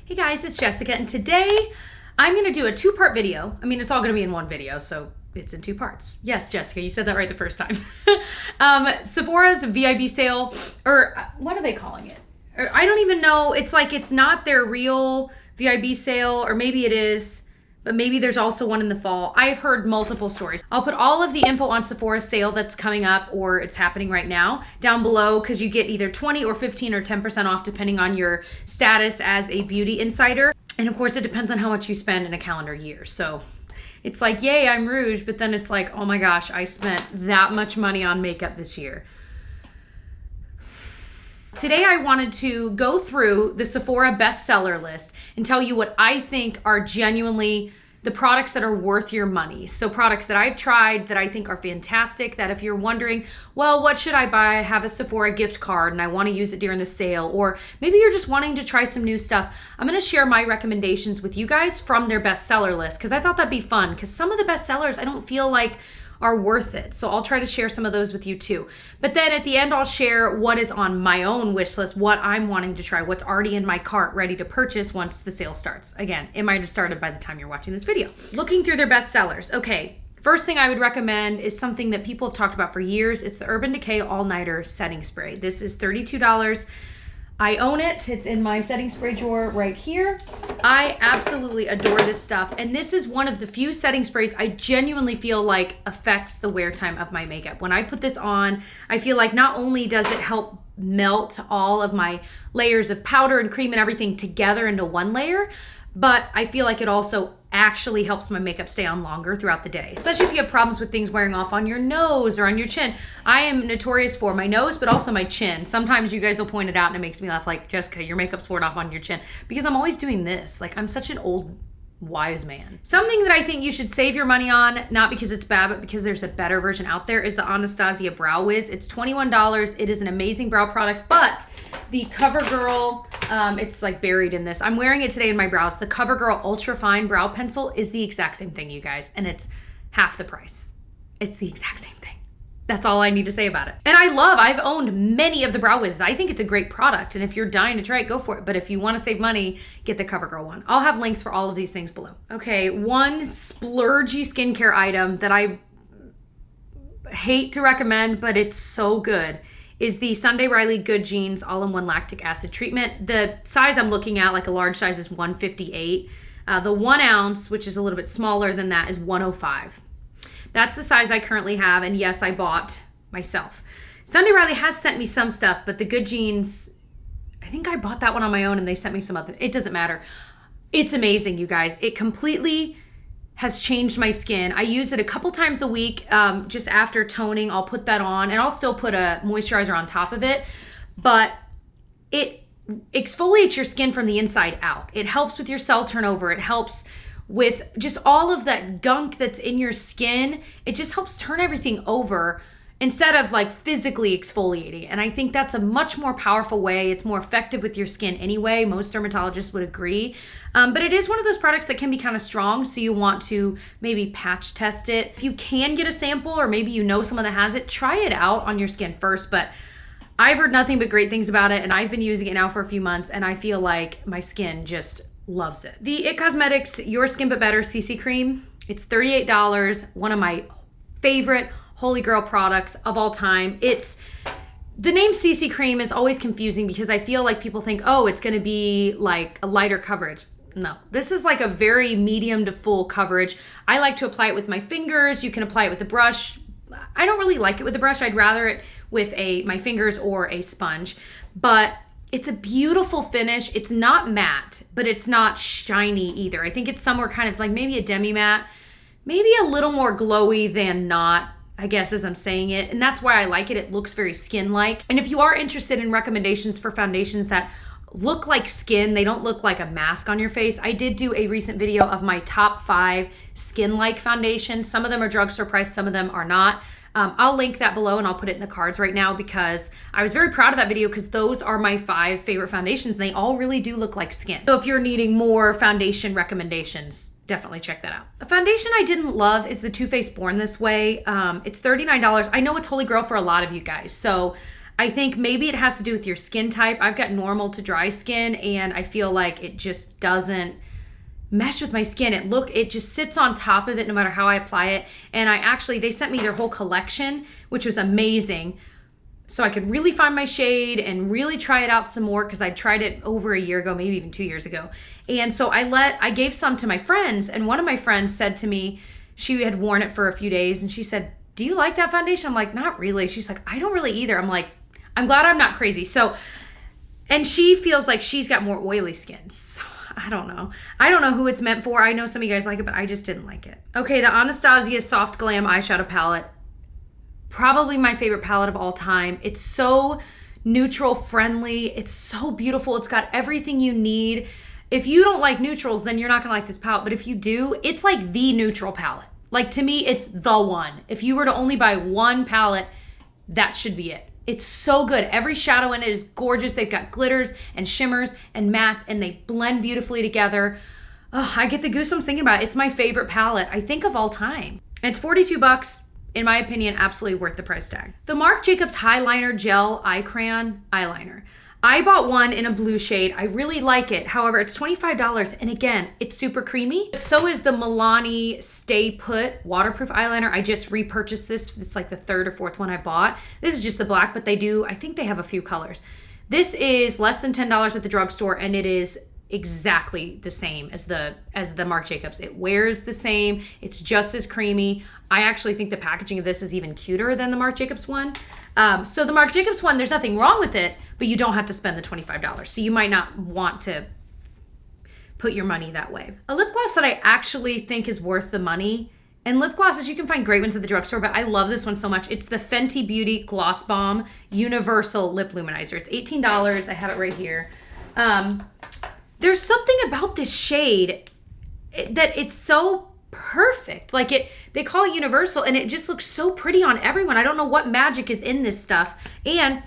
Hey guys, it's Jessica, and today I'm gonna do a two-part video. I mean, it's all gonna be in one video, so it's in two parts. Yes, Jessica, you said that right the first time. Sephora's VIB sale, or what are they calling it? Or, I don't even know. It's like it's not their real VIB sale, or maybe it is, but maybe there's also one in the fall. I've heard multiple stories. I'll put all of the info on Sephora's sale that's coming up or it's happening right now down below, because you get either 20 or 15 or 10% off depending on your status as a beauty insider. And of course it depends on how much you spend in a calendar year. So it's like, yay, I'm Rouge, but then it's like, oh my gosh, I spent that much money on makeup this year. Today I wanted to go through the Sephora bestseller list and tell you what I think are genuinely the products that are worth your money. So products that I've tried that I think are fantastic, that if you're wondering, well, what should I buy? I have a Sephora gift card and I want to use it during the sale, or maybe you're just wanting to try some new stuff. I'm going to share my recommendations with you guys from their bestseller list, because I thought that'd be fun, because some of the bestsellers I don't feel like are worth it. So I'll try to share some of those with you too. But then at the end, I'll share what is on my own wish list, what I'm wanting to try, what's already in my cart ready to purchase once the sale starts. Again, it might have started by the time you're watching this video. Looking through their bestsellers. Okay, first thing I would recommend is something that people have talked about for years. It's the Urban Decay All Nighter Setting Spray. This is $32. I own it. It's in my setting spray drawer right here. I absolutely adore this stuff. And this is one of the few setting sprays I genuinely feel like affects the wear time of my makeup. When I put this on, I feel like not only does it help melt all of my layers of powder and cream and everything together into one layer, but I feel like it also actually helps my makeup stay on longer throughout the day. Especially if you have problems with things wearing off on your nose or on your chin. I am notorious for my nose, but also my chin. Sometimes you guys will point it out and it makes me laugh, like, Jessica, your makeup's worn off on your chin. Because I'm always doing this. Like, I'm such an old wise man. Something that I think you should save your money on, not because it's bad, but because there's a better version out there, is the Anastasia Brow Wiz. It's $21. It is an amazing brow product, but the Covergirl, it's like buried in this. I'm wearing it today in my brows. The Covergirl Ultra Fine Brow Pencil is the exact same thing, you guys, and it's half the price. It's the exact same thing. That's all I need to say about it. And I've owned many of the Brow Wiz's. I think it's a great product, and if you're dying to try it, go for it. But if you want to save money, get the Covergirl one. I'll have links for all of these things below. Okay, one splurgy skincare item that I hate to recommend, but it's so good, is the Sunday Riley Good Genes All-in-One Lactic Acid Treatment. The size I'm looking at, like a large size, is 158. The 1 ounce, which is a little bit smaller than that, is 105. That's the size I currently have, and yes, I bought myself. Sunday Riley has sent me some stuff, but the Good Genes, I think I bought that one on my own and they sent me some other. It doesn't matter. It's amazing, you guys. It completely has changed my skin. I use it a couple times a week. Just after toning, I'll put that on, and I'll still put a moisturizer on top of it, but it exfoliates your skin from the inside out. It helps with your cell turnover. It helps with just all of that gunk that's in your skin. It just helps turn everything over instead of like physically exfoliating. And I think that's a much more powerful way. It's more effective with your skin anyway. Most dermatologists would agree. But it is one of those products that can be kind of strong, so you want to maybe patch test it. If you can get a sample, or maybe you know someone that has it, try it out on your skin first. But I've heard nothing but great things about it, and I've been using it now for a few months, and I feel like my skin just loves it. The IT Cosmetics Your Skin But Better CC Cream. It's $38. One of my favorite holy grail products of all time. The name CC Cream is always confusing because I feel like people think, oh, it's gonna be like a lighter coverage. No, this is like a very medium to full coverage. I like to apply it with my fingers. You can apply it with the brush. I don't really like it with the brush. I'd rather it with my fingers or a sponge, but it's a beautiful finish. It's not matte, but it's not shiny either. I think it's somewhere kind of like maybe a demi matte, maybe a little more glowy than not, I guess, as I'm saying it. And that's why I like it. It looks very skin-like. And if you are interested in recommendations for foundations that look like skin, they don't look like a mask on your face, I did do a recent video of my top 5 skin-like foundations. Some of them are drugstore price, some of them are not. I'll link that below and I'll put it in the cards right now, because I was very proud of that video, because those are my 5 favorite foundations and they all really do look like skin. So if you're needing more foundation recommendations, definitely check that out. A foundation I didn't love is the TooFaced Born This Way. It's $39. I know it's holy grail for a lot of you guys, so I think maybe it has to do with your skin type. I've got normal to dry skin, and I feel like it just doesn't mesh with my skin. It just sits on top of it no matter how I apply it. And they sent me their whole collection, which was amazing. So I could really find my shade and really try it out some more, because I tried it over a year ago, maybe even 2 years ago. And so I gave some to my friends, and one of my friends said to me, she had worn it for a few days, and she said, "Do you like that foundation?" I'm like, "Not really." She's like, "I don't really either." I'm like, I'm glad I'm not crazy. So, and she feels like she's got more oily skin. So, I don't know. I don't know who it's meant for. I know some of you guys like it, but I just didn't like it. Okay, the Anastasia Soft Glam Eyeshadow Palette. Probably my favorite palette of all time. It's so neutral friendly. It's so beautiful. It's got everything you need. If you don't like neutrals, then you're not gonna like this palette. But if you do, it's like the neutral palette. Like, to me, it's the one. If you were to only buy one palette, that should be it. It's so good. Every shadow in it is gorgeous. They've got glitters and shimmers and mattes, and they blend beautifully together. Oh, I get the goosebumps thinking about it. It's my favorite palette, I think, of all time. And it's $42. In my opinion, absolutely worth the price tag. The Marc Jacobs Highliner Gel Eye Crayon Eyeliner. I bought one in a blue shade. I really like it. However, it's $25. And again, it's super creamy. So is the Milani Stay Put Waterproof Eyeliner. I just repurchased this. It's like the third or fourth one I bought. This is just the black, but I think they have a few colors. This is less than $10 at the drugstore, and it is exactly the same as the Marc Jacobs. It wears the same. It's just as creamy. I actually think the packaging of this is even cuter than the Marc Jacobs one. So the Marc Jacobs one, there's nothing wrong with it, but you don't have to spend the $25. So you might not want to put your money that way. A lip gloss that I actually think is worth the money, and lip glosses, you can find great ones at the drugstore, but I love this one so much. It's the Fenty Beauty Gloss Bomb Universal Lip Luminizer. It's $18. I have it right here. There's something about this shade that it's so perfect. Like, they call it universal, and it just looks so pretty on everyone. I don't know what magic is in this stuff. And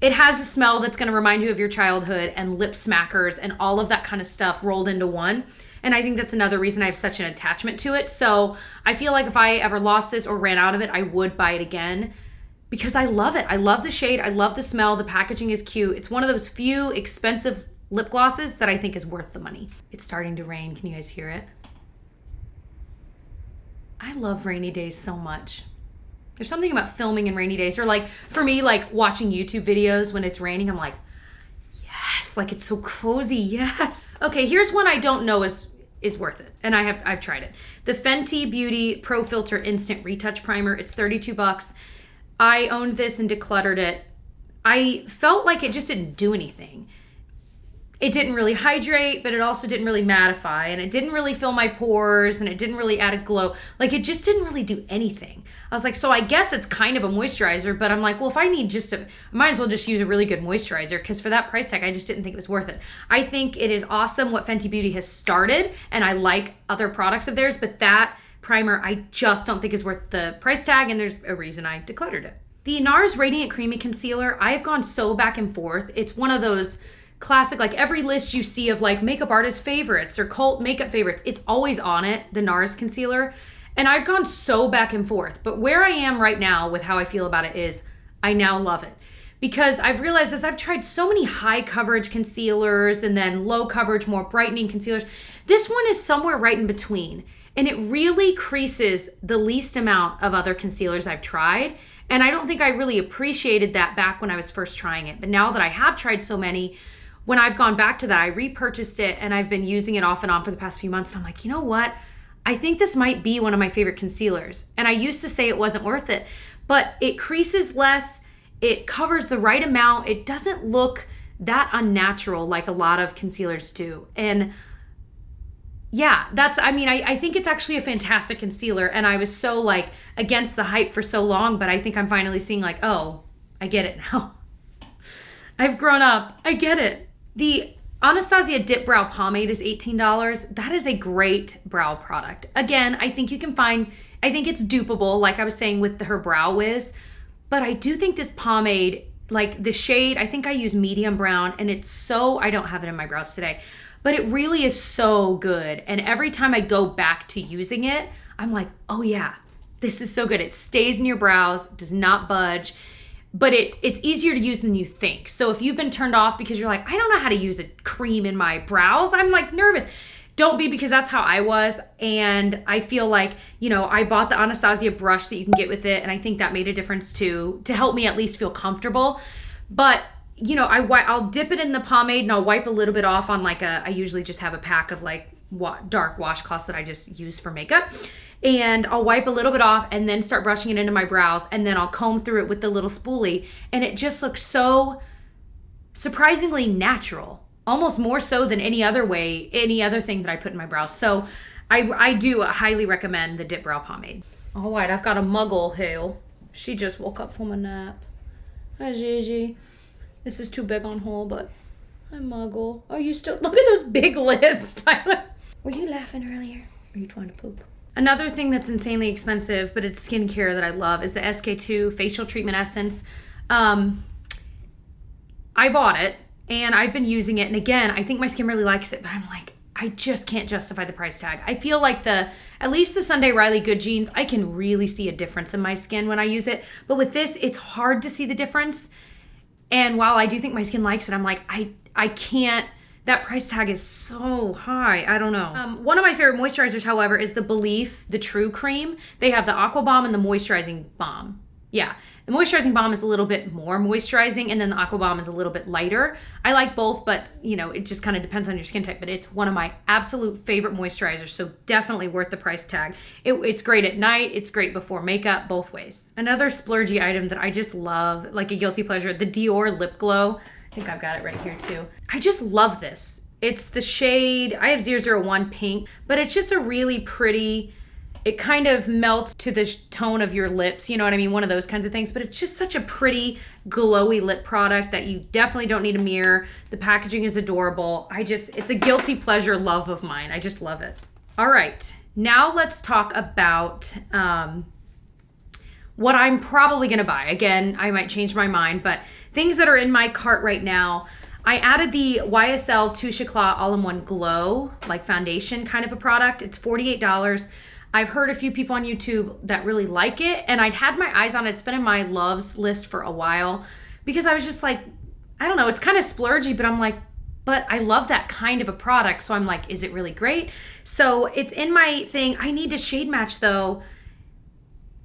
it has a smell that's going to remind you of your childhood, and lip smackers and all of that kind of stuff rolled into one. And I think that's another reason I have such an attachment to it. So I feel like if I ever lost this or ran out of it, I would buy it again, because I love it. I love the shade. I love the smell. The packaging is cute. It's one of those few expensive lip glosses that I think is worth the money. It's starting to rain. Can you guys hear it? I love rainy days so much. There's something about filming in rainy days, or like for me, like watching YouTube videos when it's raining, I'm like, yes, like it's so cozy, yes. Okay, here's one I don't know is worth it, and I've tried it. The Fenty Beauty Pro Filter Instant Retouch Primer. It's $32. I owned this and decluttered it. I felt like it just didn't do anything. It didn't really hydrate, but it also didn't really mattify, and it didn't really fill my pores, and it didn't really add a glow. Like, it just didn't really do anything. I was like, so I guess it's kind of a moisturizer, but I'm like, well, if I need I might as well just use a really good moisturizer, because for that price tag, I just didn't think it was worth it. I think it is awesome what Fenty Beauty has started, and I like other products of theirs, but that primer I just don't think is worth the price tag, and there's a reason I decluttered it. The NARS Radiant Creamy Concealer, I've gone so back and forth. It's one of those classic, like every list you see of like makeup artist favorites or cult makeup favorites, it's always on it, the NARS concealer. And I've gone so back and forth, but where I am right now with how I feel about it is I now love it, because I've realized as I've tried so many high coverage concealers and then low coverage, more brightening concealers, this one is somewhere right in between, and it really creases the least amount of other concealers I've tried. And I don't think I really appreciated that back when I was first trying it, but now that I have tried so many, when I've gone back to that, I repurchased it, and I've been using it off and on for the past few months. And I'm like, you know what? I think this might be one of my favorite concealers. And I used to say it wasn't worth it, but it creases less. It covers the right amount. It doesn't look that unnatural like a lot of concealers do. And yeah, I think it's actually a fantastic concealer. And I was so like against the hype for so long, but I think I'm finally seeing like, oh, I get it now. I've grown up. I get it. The Anastasia Dip Brow Pomade is $18. That is a great brow product. Again, I think it's dupable, like I was saying with her Brow Wiz, but I do think this pomade, like the shade, I think I use medium brown, and I don't have it in my brows today, but it really is so good. And every time I go back to using it, I'm like, oh yeah, this is so good. It stays in your brows, does not budge. but it's easier to use than you think. So if you've been turned off because you're like, I don't know how to use a cream in my brows, I'm like nervous. Don't be, because that's how I was. And I feel like, you know, I bought the Anastasia brush that you can get with it. And I think that made a difference too, to help me at least feel comfortable. But, you know, I'll dip it in the pomade and I'll wipe a little bit off on like I usually just have a pack of like dark washcloths that I just use for makeup. And I'll wipe a little bit off and then start brushing it into my brows. And then I'll comb through it with the little spoolie. And it just looks so surprisingly natural. Almost more so than any other thing that I put in my brows. So I do highly recommend the Dip Brow Pomade. All right, I've got a muggle who, she just woke up from a nap. Hi, Gigi. This is too big on her, but hi, muggle. Oh, you still, look at those big lips, Tyler. Were you laughing earlier? Or are you trying to poop? Another thing that's insanely expensive, but it's skincare that I love, is the SK2 Facial Treatment Essence. I bought it. And I've been using it. And again, I think my skin really likes it, but I'm like, I just can't justify the price tag. I feel like at least the Sunday Riley Good Jeans, I can really see a difference in my skin when I use it. But with this, it's hard to see the difference. And while I do think my skin likes it, I'm like, I can't, that price tag is so high. I don't know. One of my favorite moisturizers, however, is the Belief, the True Cream. They have the Aqua Bomb and the Moisturizing Balm. Yeah. The Moisturizing Balm is a little bit more moisturizing, and then the Aqua Bomb is a little bit lighter. I like both, but you know, it just kind of depends on your skin type, but it's one of my absolute favorite moisturizers, so definitely worth the price tag. It's great at night, it's great before makeup, both ways. Another splurgy item that I just love, like a guilty pleasure, the Dior Lip Glow. I think I've got it right here too. I just love this. It's the shade, I have 001 Pink, but it's just a really pretty, it kind of melts to the tone of your lips, you know what I mean? One of those kinds of things, but it's just such a pretty glowy lip product that you definitely don't need a mirror. The packaging is adorable. It's a guilty pleasure love of mine. I just love it. All right, now let's talk about what I'm probably gonna buy. Again, I might change my mind, but things that are in my cart right now. I added the YSL Touche Éclat All-in-One Glow, like foundation kind of a product. It's $48. I've heard a few people on YouTube that really like it, and I'd had my eyes on it. It's been in my loves list for a while because I was just like, I don't know, it's kind of splurgy, but I'm like, but I love that kind of a product. So I'm like, is it really great? So it's in my thing. I need to shade match though.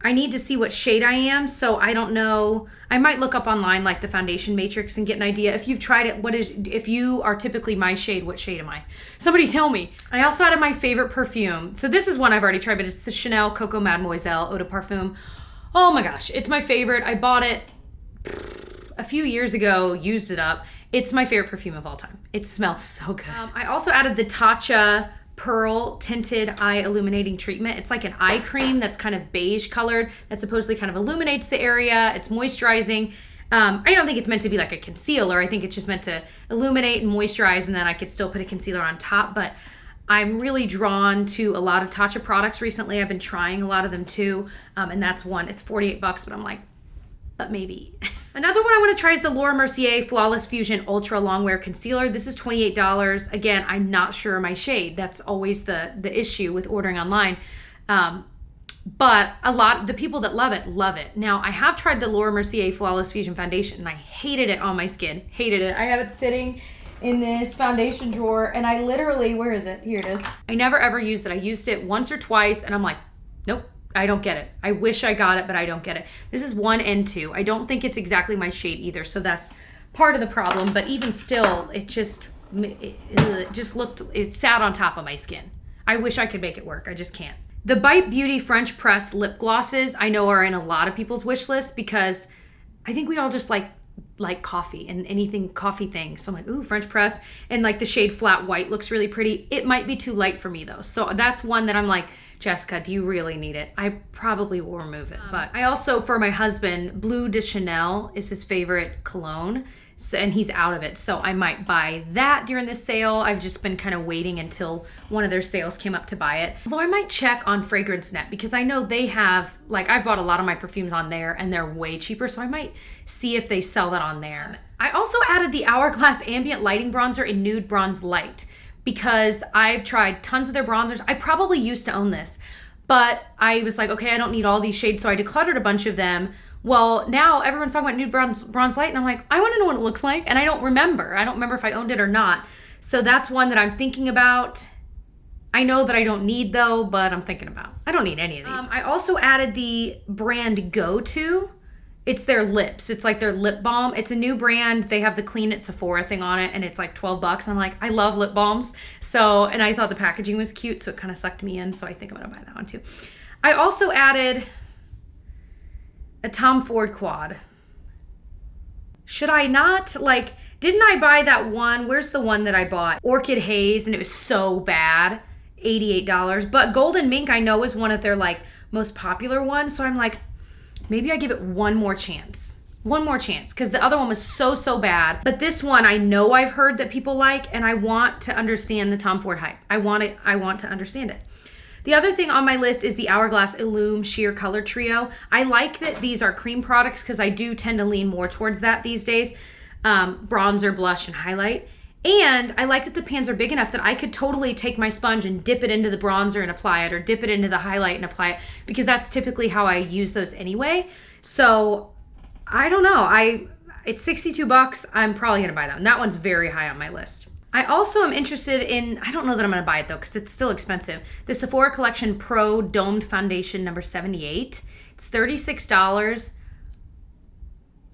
I need to see what shade I am. So I don't know. I might look up online like the foundation matrix and get an idea. If you've tried it, if you are typically my shade, what shade am I? Somebody tell me. I also added my favorite perfume. So this is one I've already tried, but it's the Chanel Coco Mademoiselle Eau de Parfum. Oh my gosh, it's my favorite. I bought it a few years ago, used it up. It's my favorite perfume of all time. It smells so good. I also added the Tatcha Pearl Tinted Eye Illuminating Treatment. It's like an eye cream that's kind of beige colored that supposedly kind of illuminates the area. It's moisturizing. I don't think it's meant to be like a concealer. I think it's just meant to illuminate and moisturize, and then I could still put a concealer on top. But I'm really drawn to a lot of Tatcha products recently. I've been trying a lot of them too, and that's one. It's $48, but I'm like, but maybe. Another one I want to try is the Laura Mercier Flawless Fusion Ultra Longwear Concealer. This is $28. Again, I'm not sure of my shade. That's always the issue with ordering online. But the people that love it. Now, I have tried the Laura Mercier Flawless Fusion Foundation, and I hated it on my skin. Hated it. I have it sitting in this foundation drawer, and I literally, where is it? Here it is. I never ever used it. I used it once or twice, and I'm like, nope. I don't get it. I wish I got it, but I don't get it. This is 1 and 2. I don't think it's exactly my shade either, so that's part of the problem. But even still, it sat on top of my skin. I wish I could make it work. I just can't. The Bite Beauty French Press lip glosses I know are in a lot of people's wish list because I think we all just like coffee and anything coffee thing. So I'm like, ooh, French press. And like the shade Flat White looks really pretty. It might be too light for me though. So that's one that I'm like, Jessica, do you really need it? I probably will remove it. But I also, for my husband, Bleu de Chanel is his favorite cologne. So, and he's out of it. So I might buy that during this sale. I've just been kind of waiting until one of their sales came up to buy it. Although I might check on Fragrance Net because I know they have, like I've bought a lot of my perfumes on there and they're way cheaper. So I might see if they sell that on there. I also added the Hourglass Ambient Lighting Bronzer in Nude Bronze Light because I've tried tons of their bronzers. I probably used to own this, but I was like, okay, I don't need all these shades. So I decluttered a bunch of them, Well, now everyone's talking about Nude Bronze Light, and I'm like, I want to know what it looks like, and I don't remember. I don't remember if I owned it or not. So that's one that I'm thinking about. I know that I don't need though, but I'm thinking about. I don't need any of these. I also added the brand Go To. It's their lips. It's like their lip balm. It's a new brand. They have the Clean It Sephora thing on it, and it's like $12. I'm like, I love lip balms. So, and I thought the packaging was cute, so it kind of sucked me in. So I think I'm gonna buy that one too. I also added a Tom Ford quad. Should I not? Like, didn't I buy that one? Where's the one that I bought? Orchid Haze, and it was so bad. $88. But Golden Mink I know is one of their like most popular ones. So I'm like, maybe I give it one more chance. One more chance, because the other one was so bad. But this one I know I've heard that people like, and I want to understand the Tom Ford hype. I want to understand it. The other thing on my list is the Hourglass Illume Sheer Color Trio. I like that these are cream products because I do tend to lean more towards that these days. Bronzer, blush, and highlight. And I like that the pans are big enough that I could totally take my sponge and dip it into the bronzer and apply it, or dip it into the highlight and apply it, because that's typically how I use those anyway. So I don't know. It's $62. I'm probably going to buy that one. That one's very high on my list. I also am interested in, I don't know that I'm going to buy it though, because it's still expensive, the Sephora Collection Pro Domed Foundation number 78. It's $36.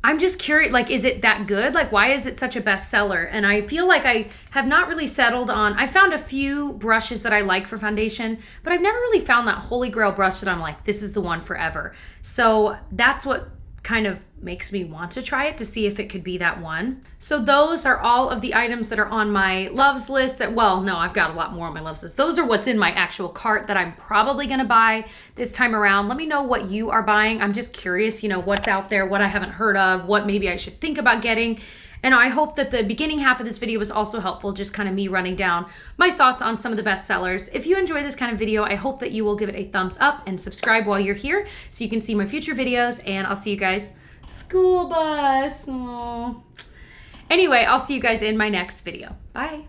I'm just curious, like, is it that good? Like, why is it such a bestseller? And I feel like I have not really settled on, I found a few brushes that I like for foundation, but I've never really found that holy grail brush that I'm like, this is the one forever. So that's what kind of makes me want to try it, to see if it could be that one. So those are all of the items that are on my loves list that, well, no, I've got a lot more on my loves list. Those are what's in my actual cart that I'm probably gonna buy this time around. Let me know what you are buying. I'm just curious, you know, what's out there, what I haven't heard of, what maybe I should think about getting. And I hope that the beginning half of this video was also helpful, just kind of me running down my thoughts on some of the best sellers. If you enjoy this kind of video, I hope that you will give it a thumbs up and subscribe while you're here so you can see my future videos, and I'll see you guys. School bus. Aww. Anyway, I'll see you guys in my next video. Bye.